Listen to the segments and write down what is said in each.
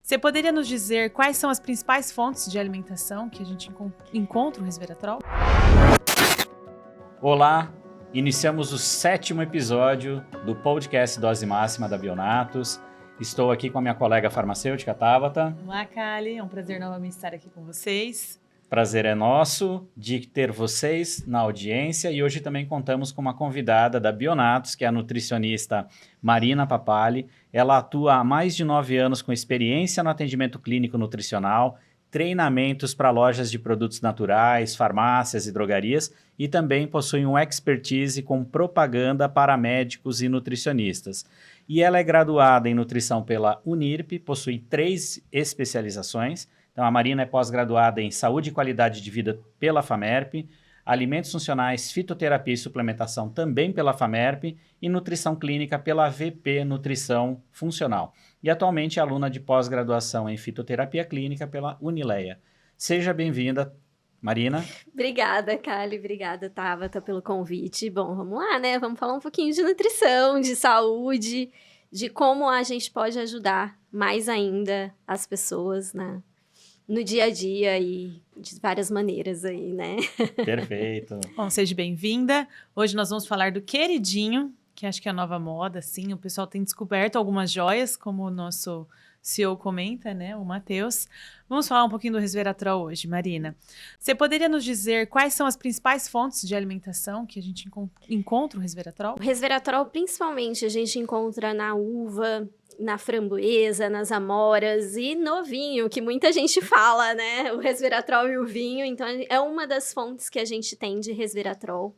Você poderia nos dizer quais são as principais fontes de alimentação que a gente encontra o resveratrol? Olá, iniciamos o 7º episódio do podcast Dose Máxima da Bionatus. Estou aqui com a minha colega farmacêutica, Tabata. Olá, Kali, é um prazer novamente estar aqui com vocês. Prazer é nosso de ter vocês na audiência e hoje também contamos com uma convidada da Bionatus, que é a nutricionista Marina Papali. Ela atua há mais de 9 anos com experiência no atendimento clínico nutricional, treinamentos para lojas de produtos naturais, farmácias e drogarias e também possui um expertise com propaganda para médicos e nutricionistas. E ela é graduada em nutrição pela Unirp, possui 3 especializações. Então, a Marina é pós-graduada em Saúde e Qualidade de Vida pela FAMERP, Alimentos Funcionais, Fitoterapia e Suplementação também pela FAMERP e Nutrição Clínica pela VP Nutrição Funcional. E atualmente é aluna de pós-graduação em Fitoterapia Clínica pela Unileia. Seja bem-vinda, Marina. Obrigada, Kali. Obrigada, Tabata, pelo convite. Bom, vamos lá, né? Vamos falar um pouquinho de nutrição, de saúde, de como a gente pode ajudar mais ainda as pessoas, né? No dia a dia e de várias maneiras aí, né? Perfeito. Bom, seja bem-vinda. Hoje nós vamos falar do queridinho, que acho que é a nova moda, sim. O pessoal tem descoberto algumas joias, como o nosso CEO comenta, né? O Matheus. Vamos falar um pouquinho do resveratrol hoje, Marina. Você poderia nos dizer quais são as principais fontes de alimentação que a gente encontra o resveratrol? O resveratrol, principalmente, a gente encontra na uva, na framboesa, nas amoras e no vinho, que muita gente fala, né? O resveratrol e o vinho. Então, é uma das fontes que a gente tem de resveratrol.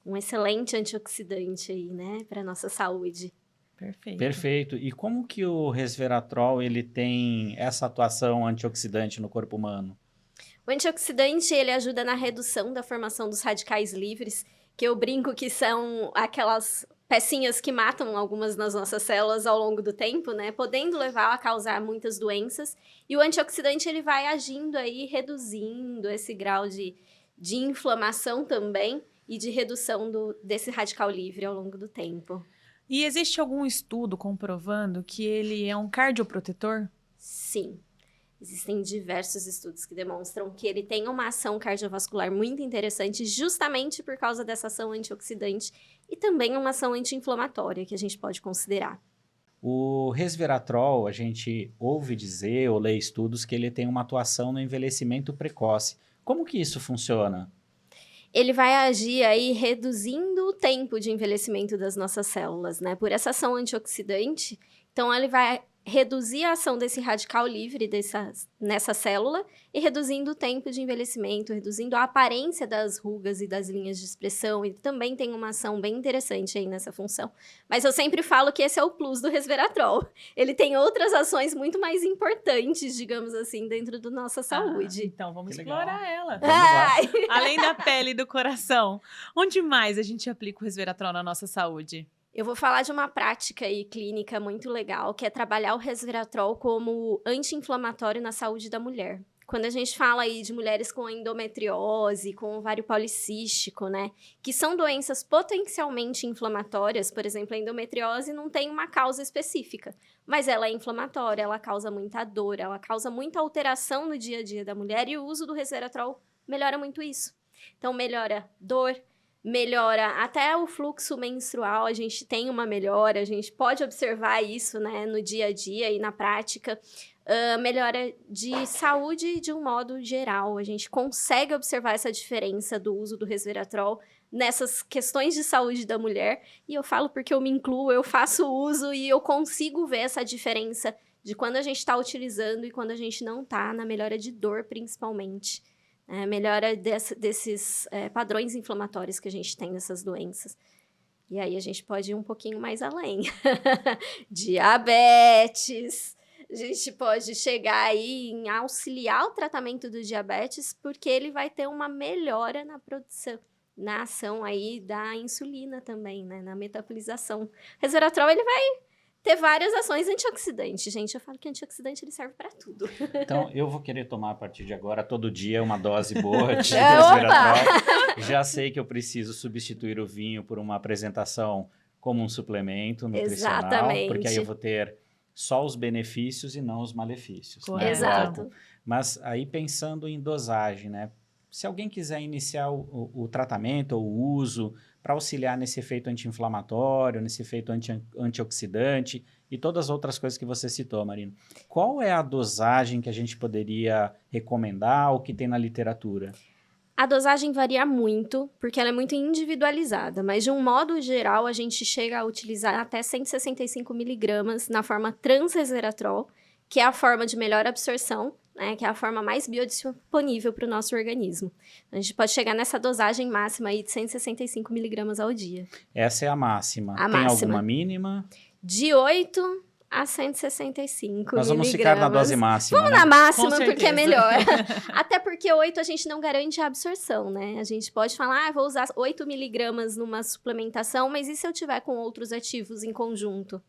Um excelente antioxidante aí, né? Para nossa saúde. Perfeito. Perfeito. E como que o resveratrol ele tem essa atuação antioxidante no corpo humano? O antioxidante, ele ajuda na redução da formação dos radicais livres, que eu brinco que são aquelas pecinhas que matam algumas das nossas células ao longo do tempo, né? Podendo levar a causar muitas doenças. E o antioxidante, ele vai agindo aí, reduzindo esse grau de inflamação também e de redução desse radical livre ao longo do tempo. E existe algum estudo comprovando que ele é um cardioprotetor? Sim. Existem diversos estudos que demonstram que ele tem uma ação cardiovascular muito interessante justamente por causa dessa ação antioxidante e também uma ação anti-inflamatória que a gente pode considerar. O resveratrol, a gente ouve dizer ou lê estudos que ele tem uma atuação no envelhecimento precoce. Como que isso funciona? Ele vai agir aí reduzindo o tempo de envelhecimento das nossas células, né? Por essa ação antioxidante, então ele vai reduzir a ação desse radical livre nessa célula e reduzindo o tempo de envelhecimento, reduzindo a aparência das rugas e das linhas de expressão, e também tem uma ação bem interessante aí nessa função. Mas eu sempre falo que esse é o plus do resveratrol. Ele tem outras ações muito mais importantes, digamos assim, dentro da nossa saúde. Então vamos Que explorar legal. ela. Vamos lá. Além da pele e do coração, onde mais a gente aplica o resveratrol na nossa saúde? Eu vou falar de uma prática aí clínica muito legal, que é trabalhar o resveratrol como anti-inflamatório na saúde da mulher. Quando a gente fala aí de mulheres com endometriose, com ovário policístico, né, que são doenças potencialmente inflamatórias, por exemplo, a endometriose não tem uma causa específica, mas ela é inflamatória, ela causa muita dor, ela causa muita alteração no dia a dia da mulher e o uso do resveratrol melhora muito isso. Então, melhora dor, melhora até o fluxo menstrual, a gente tem uma melhora, a gente pode observar isso, né, no dia a dia e na prática. Melhora de saúde de um modo geral, a gente consegue observar essa diferença do uso do resveratrol nessas questões de saúde da mulher, e eu falo porque eu me incluo, eu faço uso e eu consigo ver essa diferença de quando a gente está utilizando e quando a gente não está, na melhora de dor principalmente. Melhora desses padrões inflamatórios que a gente tem nessas doenças. E aí a gente pode ir um pouquinho mais além. Diabetes. A gente pode chegar aí em auxiliar o tratamento do diabetes, porque ele vai ter uma melhora na produção, na ação aí da insulina também, né? Na metabolização. O resveratrol, ele vai ter várias ações antioxidantes, gente. Eu falo que antioxidante ele serve para tudo. Então, eu vou querer tomar a partir de agora, todo dia, uma dose boa de resveratrol. Já sei que eu preciso substituir o vinho por uma apresentação como um suplemento nutricional, Exatamente. porque aí eu vou ter só os benefícios e não os malefícios. Né, Correto. do Exato. álcool. Mas aí pensando em dosagem, né? Se alguém quiser iniciar o tratamento ou o uso para auxiliar nesse efeito anti-inflamatório, nesse efeito antioxidante e todas as outras coisas que você citou, Marina, qual é a dosagem que a gente poderia recomendar ou que tem na literatura? A dosagem varia muito, porque ela é muito individualizada, mas de um modo geral, a gente chega a utilizar até 165 miligramas na forma transresveratrol, que é a forma de melhor absorção, né, que é a forma mais biodisponível para o nosso organismo. A gente pode chegar nessa dosagem máxima aí de 165 miligramas ao dia. Essa é a máxima. A Tem máxima. alguma mínima? De 8 a 165 Nós vamos miligramas. ficar na dose máxima, Vamos né? na máxima, Com porque é certeza. melhor. Até porque 8 a gente não garante a absorção, né? A gente pode falar, vou usar 8 miligramas numa suplementação, mas e se eu tiver com outros ativos em conjunto?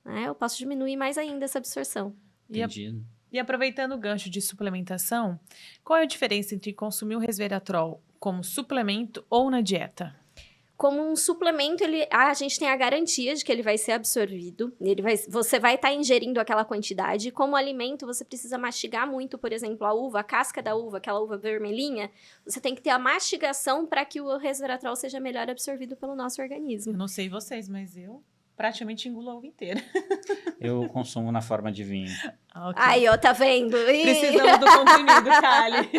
Né? Eu posso diminuir mais ainda essa absorção. Entendi. E aproveitando o gancho de suplementação, qual é a diferença entre consumir o resveratrol como suplemento ou na dieta? Como um suplemento, a gente tem a garantia de que ele vai ser absorvido. Você vai estar ingerindo aquela quantidade. Como alimento, você precisa mastigar muito, por exemplo, a uva, a casca da uva, aquela uva vermelhinha. Você tem que ter a mastigação para que o resveratrol seja melhor absorvido pelo nosso organismo. Eu não sei vocês, mas eu praticamente engulo a uva inteira. Eu consumo na forma de vinho. Ok. Aí, ó, tá vendo? Precisamos do comprimido, Kali.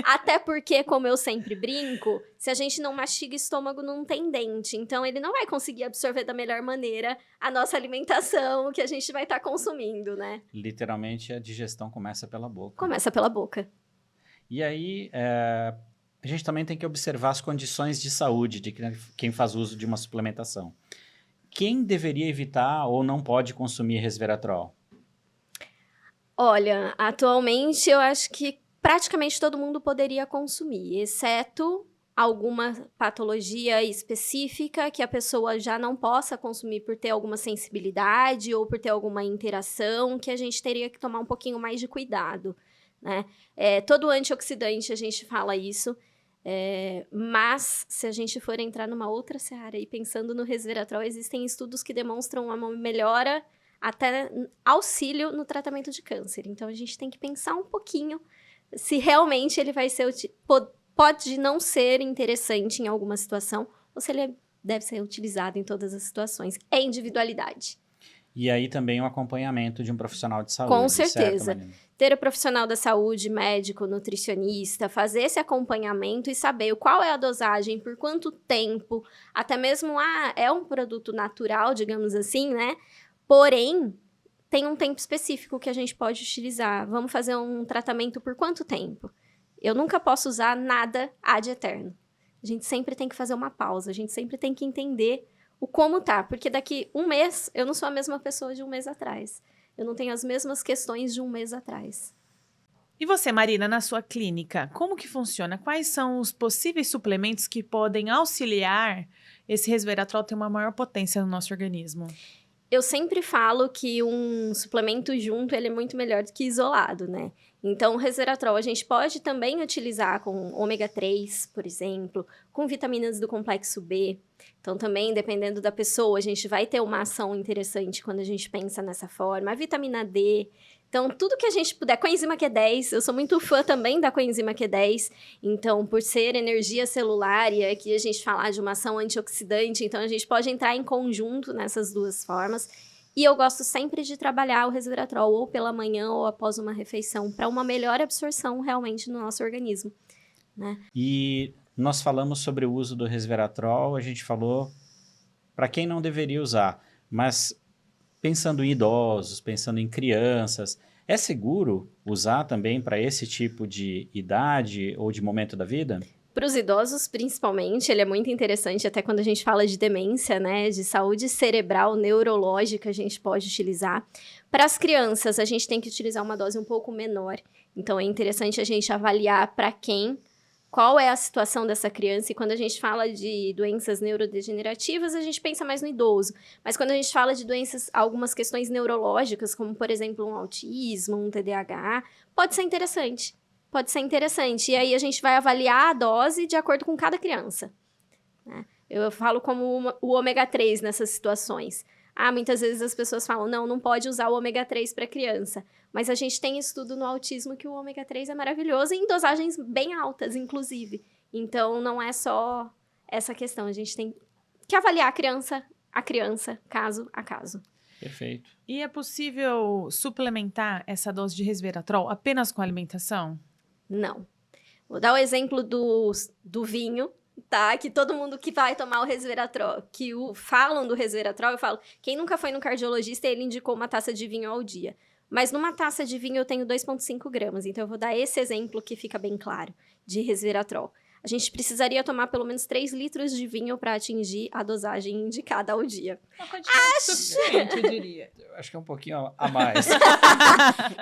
Até porque, como eu sempre brinco, se a gente não mastiga, estômago não tem dente. Então, ele não vai conseguir absorver da melhor maneira a nossa alimentação que a gente vai estar consumindo, né? Literalmente, a digestão começa pela boca. Começa pela boca. E aí, a gente também tem que observar as condições de saúde de quem faz uso de uma suplementação. Quem deveria evitar ou não pode consumir resveratrol? Olha, atualmente eu acho que praticamente todo mundo poderia consumir, exceto alguma patologia específica que a pessoa já não possa consumir por ter alguma sensibilidade ou por ter alguma interação, que a gente teria que tomar um pouquinho mais de cuidado, né? Todo antioxidante a gente fala isso, mas se a gente for entrar numa outra seara e pensando no resveratrol, existem estudos que demonstram uma melhora até auxílio no tratamento de câncer. Então, a gente tem que pensar um pouquinho se realmente ele vai ser... Pode não ser interessante em alguma situação, ou se ele deve ser utilizado em todas as situações. É individualidade. E aí também o acompanhamento de um profissional de saúde. Com certeza. Certo, Marina? Ter o profissional da saúde, médico, nutricionista, fazer esse acompanhamento e saber qual é a dosagem, por quanto tempo, até mesmo, é um produto natural, digamos assim, né? Porém, tem um tempo específico que a gente pode utilizar. Vamos fazer um tratamento por quanto tempo? Eu nunca posso usar nada ad eterno. A gente sempre tem que fazer uma pausa, a gente sempre tem que entender o como tá, porque daqui um mês eu não sou a mesma pessoa de um mês atrás. Eu não tenho as mesmas questões de um mês atrás. E você, Marina, na sua clínica, como que funciona? Quais são os possíveis suplementos que podem auxiliar esse resveratrol ter uma maior potência no nosso organismo? Eu sempre falo que um suplemento junto, ele é muito melhor do que isolado, né? Então, o resveratrol a gente pode também utilizar com ômega 3, por exemplo, com vitaminas do complexo B. Então, também, dependendo da pessoa, a gente vai ter uma ação interessante quando a gente pensa nessa forma. A vitamina D. Então, tudo que a gente puder. Coenzima Q10, eu sou muito fã também da coenzima Q10. Então, por ser energia celular e aqui a gente falar de uma ação antioxidante, então a gente pode entrar em conjunto nessas duas formas. E eu gosto sempre de trabalhar o resveratrol ou pela manhã ou após uma refeição para uma melhor absorção realmente no nosso organismo, né? E nós falamos sobre o uso do resveratrol, a gente falou para quem não deveria usar, mas pensando em idosos, pensando em crianças, é seguro usar também para esse tipo de idade ou de momento da vida? Para os idosos, principalmente, ele é muito interessante, até quando a gente fala de demência, né? De saúde cerebral, neurológica, a gente pode utilizar. Para as crianças, a gente tem que utilizar uma dose um pouco menor. Então, é interessante a gente avaliar para quem, qual é a situação dessa criança. E quando a gente fala de doenças neurodegenerativas, a gente pensa mais no idoso. Mas quando a gente fala de doenças, algumas questões neurológicas, como, por exemplo, um autismo, um TDAH, pode ser interessante. Pode ser interessante. E aí, a gente vai avaliar a dose de acordo com cada criança, né? Eu falo como o ômega 3 nessas situações. Muitas vezes as pessoas falam, não pode usar o ômega 3 para criança. Mas a gente tem estudo no autismo que o ômega 3 é maravilhoso, em dosagens bem altas, inclusive. Então, não é só essa questão. A gente tem que avaliar a criança, caso a caso. Perfeito. E é possível suplementar essa dose de resveratrol apenas com alimentação? Não. Vou dar o exemplo do vinho, tá? Que todo mundo que vai tomar o resveratrol, falam do resveratrol, eu falo, quem nunca foi no cardiologista, ele indicou uma taça de vinho ao dia. Mas numa taça de vinho eu tenho 2,5 gramas, então eu vou dar esse exemplo que fica bem claro, de resveratrol. A gente precisaria tomar pelo menos 3 litros de vinho para atingir a dosagem indicada ao dia. Uma quantidade suficiente, eu diria. Eu acho que é um pouquinho a mais.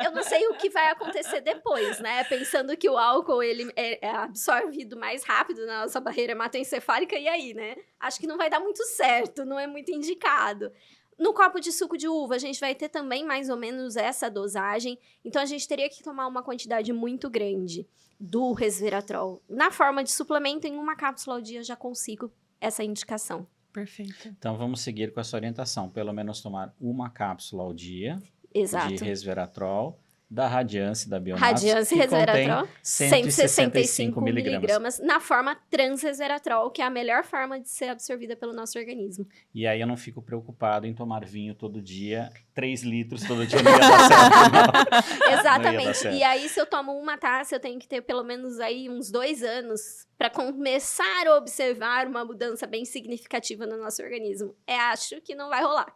Eu não sei o que vai acontecer depois, né? Pensando que o álcool ele é absorvido mais rápido na nossa barreira hematoencefálica, e aí, né? Acho que não vai dar muito certo, não é muito indicado. No copo de suco de uva, a gente vai ter também mais ou menos essa dosagem. Então, a gente teria que tomar uma quantidade muito grande do resveratrol. Na forma de suplemento, em uma cápsula ao dia, eu já consigo essa indicação. Perfeito. Então, vamos seguir com essa orientação. Pelo menos tomar uma cápsula ao dia Exato. de resveratrol, da Radiance, da Bionatos, Radiance que resveratrol, contém 165 miligramas, na forma transresveratrol, que é a melhor forma de ser absorvida pelo nosso organismo. E aí eu não fico preocupado em tomar vinho todo dia, 3 litros todo dia, não ia dar certo. Não. Não ia dar Exatamente. certo. E aí, se eu tomo uma taça, eu tenho que ter pelo menos aí uns 2 anos para começar a observar uma mudança bem significativa no nosso organismo. Acho que não vai rolar.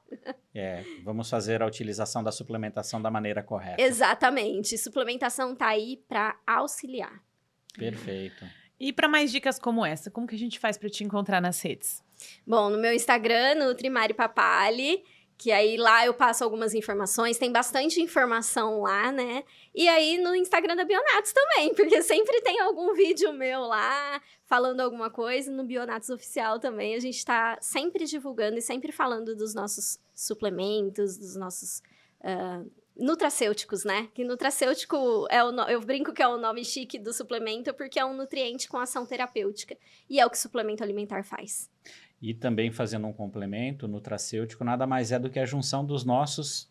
Vamos fazer a utilização da suplementação da maneira correta. Exatamente. Suplementação tá aí para auxiliar. Perfeito. E para mais dicas como essa, como que a gente faz para te encontrar nas redes? Bom, no meu Instagram, Nutrimari Papali, que aí lá eu passo algumas informações, tem bastante informação lá, né? E aí no Instagram da Bionatos também, porque sempre tem algum vídeo meu lá, falando alguma coisa. No Bionatos Oficial também, a gente tá sempre divulgando e sempre falando dos nossos suplementos, dos nossos nutracêuticos, né? Que nutracêutico, eu brinco que é o nome chique do suplemento, porque é um nutriente com ação terapêutica. E é o que suplemento alimentar faz. E também fazendo um complemento, o nutracêutico nada mais é do que a junção das nossas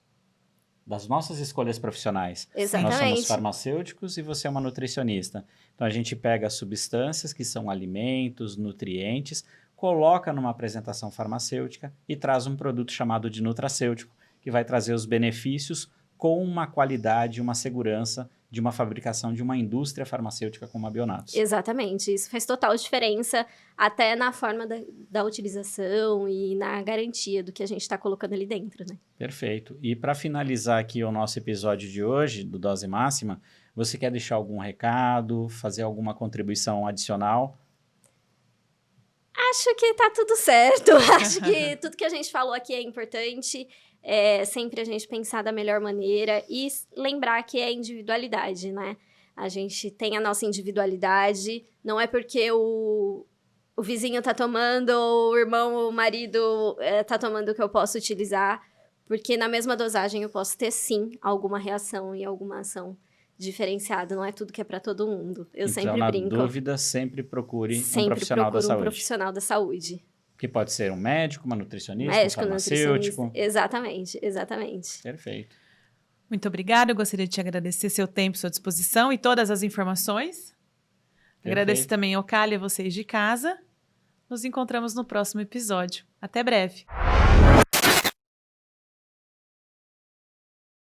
escolhas profissionais. Exatamente. Nós somos farmacêuticos e você é uma nutricionista. Então, a gente pega substâncias que são alimentos, nutrientes, coloca numa apresentação farmacêutica e traz um produto chamado de nutracêutico, que vai trazer os benefícios com uma qualidade, uma segurança de uma fabricação de uma indústria farmacêutica como a Bionatos. Exatamente, isso faz total diferença até na forma da utilização e na garantia do que a gente está colocando ali dentro, né? Perfeito. E para finalizar aqui o nosso episódio de hoje, do Dose Máxima, você quer deixar algum recado, fazer alguma contribuição adicional? Acho que tá tudo certo, acho que tudo que a gente falou aqui é importante. Sempre a gente pensar da melhor maneira e lembrar que é individualidade, né? A gente tem a nossa individualidade, não é porque o vizinho tá tomando, ou o irmão ou o marido tá tomando que eu posso utilizar, porque na mesma dosagem eu posso ter, sim, alguma reação e alguma ação diferenciada, não é tudo que é para todo mundo. Eu sempre brinco. Então, na dúvida, sempre procure um profissional da saúde. Um profissional da saúde. Que pode ser um médico, uma nutricionista, um farmacêutico. Exatamente, exatamente. Perfeito. Muito obrigada, eu gostaria de te agradecer seu tempo, sua disposição e todas as informações. Perfeito. Agradeço também ao Cali e a vocês de casa. Nos encontramos no próximo episódio. Até breve.